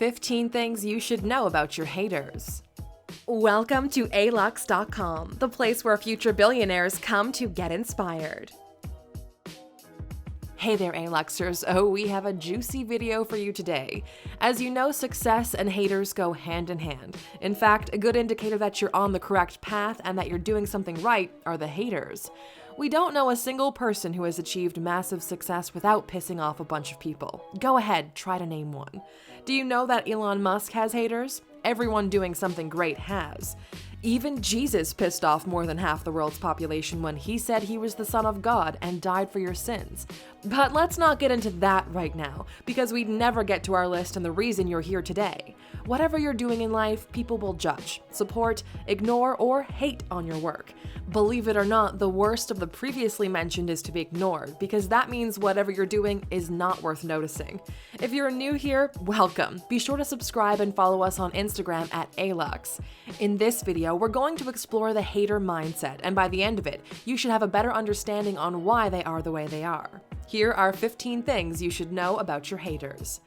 15 things you should know about your haters. Welcome to Alux.com, the place where future billionaires come to get inspired. Hey there, Aluxers. Oh, we have a juicy video for you today. As you know, success and haters go hand in hand. In fact, a good indicator that you're on the correct path and that you're doing something right are the haters. We don't know a single person who has achieved massive success without pissing off a bunch of people. Go ahead, try to name one. Do you know that Elon Musk has haters? Everyone doing something great has. Even Jesus pissed off more than half the world's population when he said he was the Son of God and died for your sins. But let's not get into that right now, because we'd never get to our list and the reason you're here today. Whatever you're doing in life, people will judge, support, ignore, or hate on your work. Believe it or not, the worst of the previously mentioned is to be ignored, because that means whatever you're doing is not worth noticing. If you're new here, welcome. Be sure to subscribe and follow us on Instagram at Alux. In this video, we're going to explore the hater mindset, and by the end of it, you should have a better understanding on why they are the way they are. Here are 15 things you should know about your haters.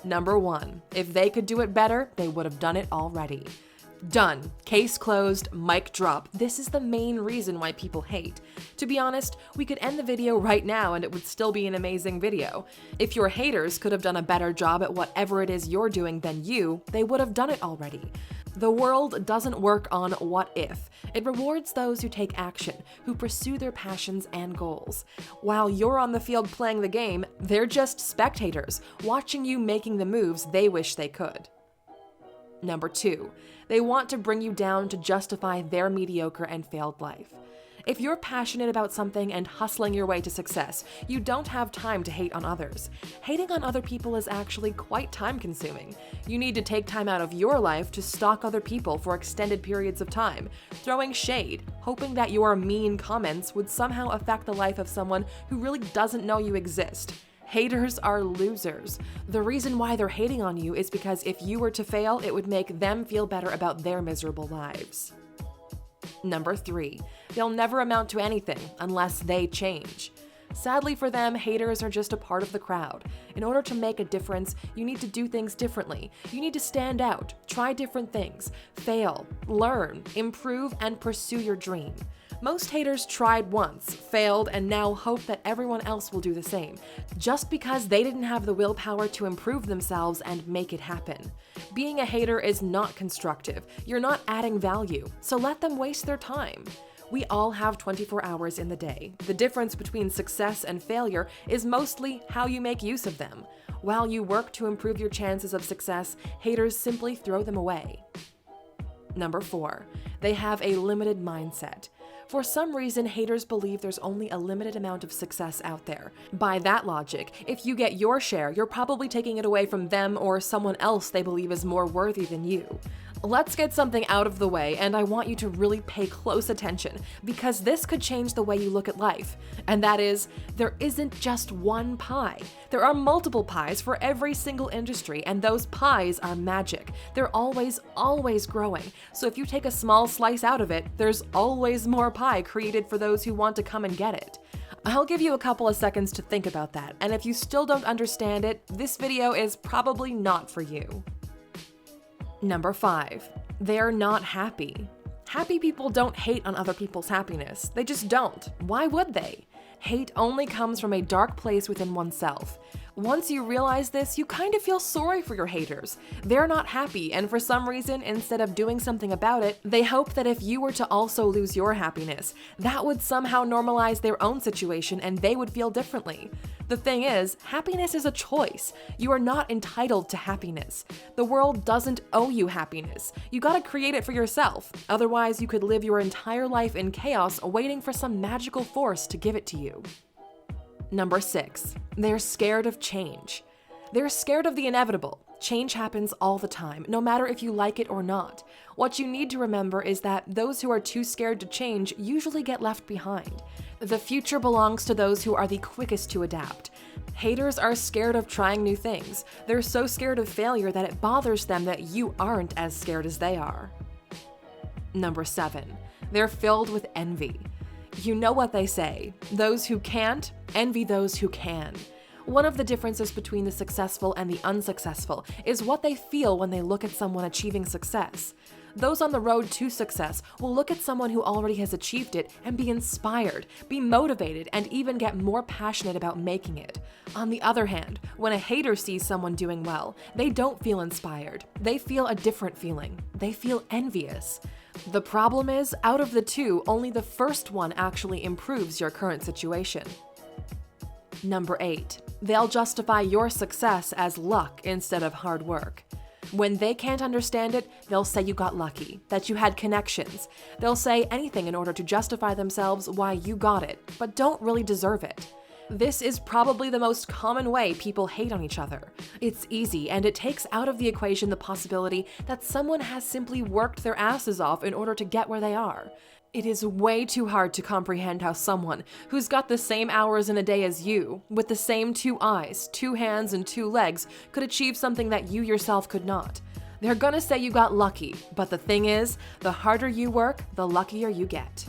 Number 1. If they could do it better, they would have done it already. Done. Case closed. Mic drop. This is the main reason why people hate. To be honest, we could end the video right now and it would still be an amazing video. If your haters could have done a better job at whatever it is you're doing than you, they would have done it already. The world doesn't work on what if. It rewards those who take action, who pursue their passions and goals. While you're on the field playing the game, they're just spectators, watching you making the moves they wish they could. Number 2. They want to bring you down to justify their mediocre and failed life. If you're passionate about something and hustling your way to success, you don't have time to hate on others. Hating on other people is actually quite time-consuming. You need to take time out of your life to stalk other people for extended periods of time, throwing shade, hoping that your mean comments would somehow affect the life of someone who really doesn't know you exist. Haters are losers. The reason why they're hating on you is because if you were to fail, it would make them feel better about their miserable lives. Number 3. They'll never amount to anything unless they change. Sadly for them, haters are just a part of the crowd. In order to make a difference, you need to do things differently. You need to stand out, try different things, fail, learn, improve, and pursue your dream. Most haters tried once, failed, and now hope that everyone else will do the same, just because they didn't have the willpower to improve themselves and make it happen. Being a hater is not constructive. You're not adding value, so let them waste their time. We all have 24 hours in the day. The difference between success and failure is mostly how you make use of them. While you work to improve your chances of success, haters simply throw them away. Number 4. They have a limited mindset. For some reason, haters believe there's only a limited amount of success out there. By that logic, if you get your share, you're probably taking it away from them or someone else they believe is more worthy than you. Let's get something out of the way, and I want you to really pay close attention, because this could change the way you look at life. And that is, there isn't just one pie. There are multiple pies for every single industry, and those pies are magic. They're always growing. So if you take a small slice out of it, there's always more pie created for those who want to come and get it. I'll give you a couple of seconds to think about that, and if you still don't understand it, this video is probably not for you. Number 5. They're not happy. Happy people don't hate on other people's happiness. They just don't. Why would they? Hate only comes from a dark place within oneself. Once you realize this, you kind of feel sorry for your haters. They're not happy, and for some reason, instead of doing something about it, they hope that if you were to also lose your happiness, that would somehow normalize their own situation and they would feel differently. The thing is, happiness is a choice. You are not entitled to happiness. The world doesn't owe you happiness. You gotta create it for yourself. Otherwise, you could live your entire life in chaos waiting for some magical force to give it to you. Number 6. They're scared of change. They're scared of the inevitable. Change happens all the time, no matter if you like it or not. What you need to remember is that those who are too scared to change usually get left behind. The future belongs to those who are the quickest to adapt. Haters are scared of trying new things. They're so scared of failure that it bothers them that you aren't as scared as they are. Number 7. They're filled with envy. You know what they say, those who can't envy those who can. One of the differences between the successful and the unsuccessful is what they feel when they look at someone achieving success. Those on the road to success will look at someone who already has achieved it and be inspired, be motivated, and even get more passionate about making it. On the other hand, when a hater sees someone doing well, they don't feel inspired. They feel a different feeling. They feel envious. The problem is, out of the two, only the first one actually improves your current situation. Number 8. They'll justify your success as luck instead of hard work. When they can't understand it, they'll say you got lucky, that you had connections. They'll say anything in order to justify themselves why you got it, but don't really deserve it. This is probably the most common way people hate on each other. It's easy, and it takes out of the equation the possibility that someone has simply worked their asses off in order to get where they are. It is way too hard to comprehend how someone who's got the same hours in a day as you, with the same 2 eyes, 2 hands, and 2 legs, could achieve something that you yourself could not. They're gonna say you got lucky, but the thing is, the harder you work, the luckier you get.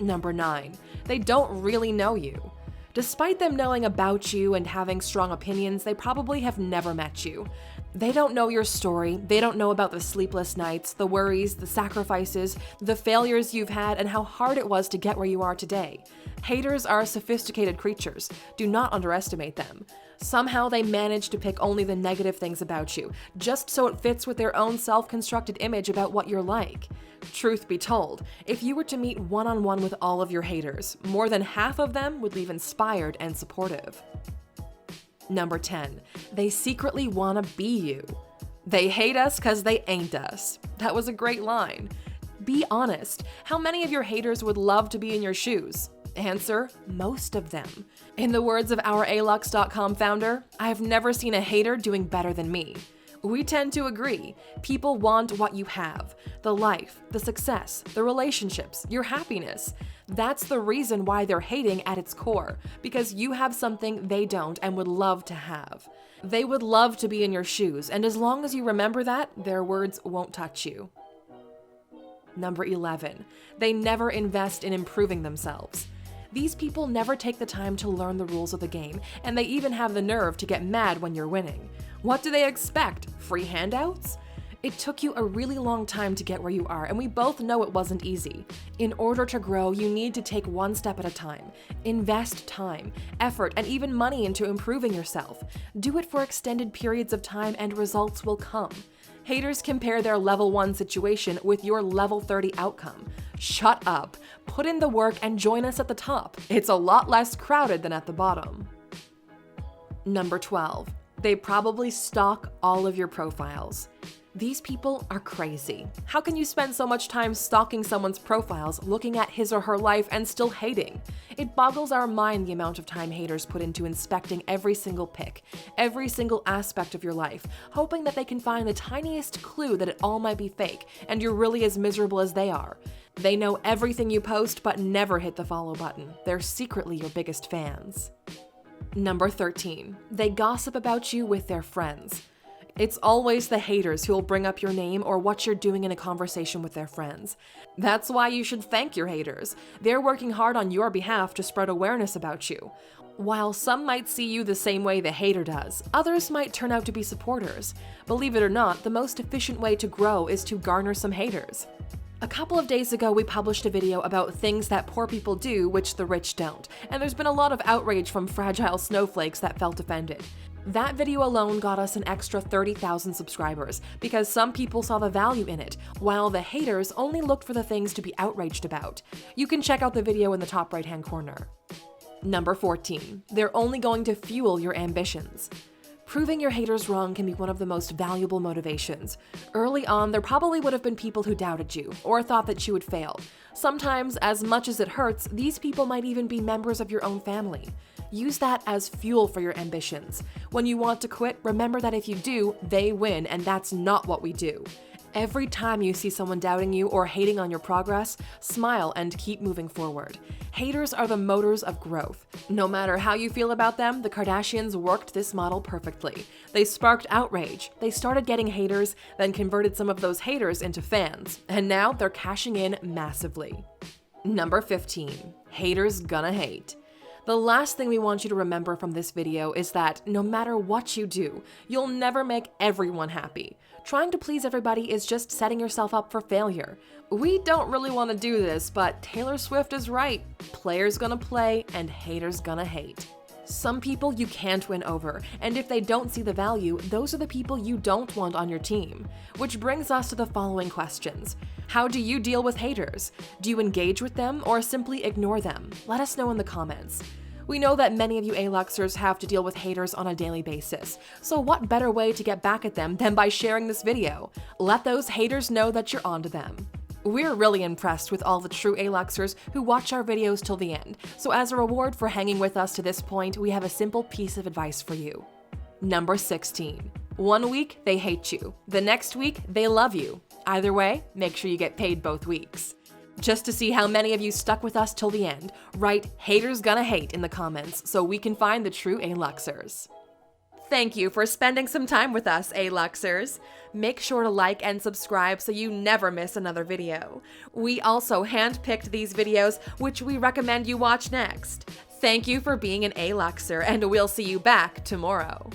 Number 9. They don't really know you. Despite them knowing about you and having strong opinions, they probably have never met you. They don't know your story, they don't know about the sleepless nights, the worries, the sacrifices, the failures you've had, and how hard it was to get where you are today. Haters are sophisticated creatures. Do not underestimate them. Somehow they manage to pick only the negative things about you, just so it fits with their own self-constructed image about what you're like. Truth be told, if you were to meet one-on-one with all of your haters, more than half of them would leave inspired and supportive. Number 10. They secretly wanna be you. They hate us 'cause they ain't us. That was a great line. Be honest. How many of your haters would love to be in your shoes? Answer: most of them. In the words of our Alux.com founder, I've never seen a hater doing better than me. We tend to agree. People want what you have. The life, the success, the relationships, your happiness. That's the reason why they're hating at its core, because you have something they don't and would love to have. They would love to be in your shoes, and as long as you remember that, their words won't touch you. Number 11. They never invest in improving themselves. These people never take the time to learn the rules of the game, and they even have the nerve to get mad when you're winning. What do they expect? Free handouts? It took you a really long time to get where you are, and we both know it wasn't easy. In order to grow, you need to take one step at a time. Invest time, effort, and even money into improving yourself. Do it for extended periods of time and results will come. Haters compare their level 1 situation with your level 30 outcome. Shut up, put in the work, and join us at the top. It's a lot less crowded than at the bottom. Number 12. They probably stalk all of your profiles. These people are crazy. How can you spend so much time stalking someone's profiles, looking at his or her life, and still hating? It boggles our mind the amount of time haters put into inspecting every single pic, every single aspect of your life, hoping that they can find the tiniest clue that it all might be fake, and you're really as miserable as they are. They know everything you post, but never hit the follow button. They're secretly your biggest fans. Number 13. They gossip about you with their friends. It's always the haters who will bring up your name or what you're doing in a conversation with their friends. That's why you should thank your haters. They're working hard on your behalf to spread awareness about you. While some might see you the same way the hater does, others might turn out to be supporters. Believe it or not, the most efficient way to grow is to garner some haters. A couple of days ago, we published a video about things that poor people do which the rich don't, and there's been a lot of outrage from fragile snowflakes that felt offended. That video alone got us an extra 30,000 subscribers because some people saw the value in it, while the haters only looked for the things to be outraged about. You can check out the video in the top right-hand corner. Number 14. They're only going to fuel your ambitions. Proving your haters wrong can be one of the most valuable motivations. Early on, there probably would have been people who doubted you or thought that you would fail. Sometimes, as much as it hurts, these people might even be members of your own family. Use that as fuel for your ambitions. When you want to quit, remember that if you do, they win, and that's not what we do. Every time you see someone doubting you or hating on your progress, smile and keep moving forward. Haters are the motors of growth. No matter how you feel about them, the Kardashians worked this model perfectly. They sparked outrage, they started getting haters, then converted some of those haters into fans, and now they're cashing in massively. Number 15. Haters gonna hate. The last thing we want you to remember from this video is that no matter what you do, you'll never make everyone happy. Trying to please everybody is just setting yourself up for failure. We don't really want to do this, but Taylor Swift is right. Players gonna play and haters gonna hate. Some people you can't win over, and if they don't see the value, those are the people you don't want on your team. Which brings us to the following questions. How do you deal with haters? Do you engage with them or simply ignore them? Let us know in the comments. We know that many of you Aluxers have to deal with haters on a daily basis, so what better way to get back at them than by sharing this video? Let those haters know that you're onto them. We're really impressed with all the true Aluxers who watch our videos till the end, so as a reward for hanging with us to this point, we have a simple piece of advice for you. Number 16. One week, they hate you. The next week, they love you. Either way, make sure you get paid both weeks. Just to see how many of you stuck with us till the end, write "haters gonna hate" in the comments so we can find the true Aluxers. Thank you for spending some time with us, Aluxers. Make sure to like and subscribe so you never miss another video. We also handpicked these videos, which we recommend you watch next. Thank you for being an Aluxer, and we'll see you back tomorrow.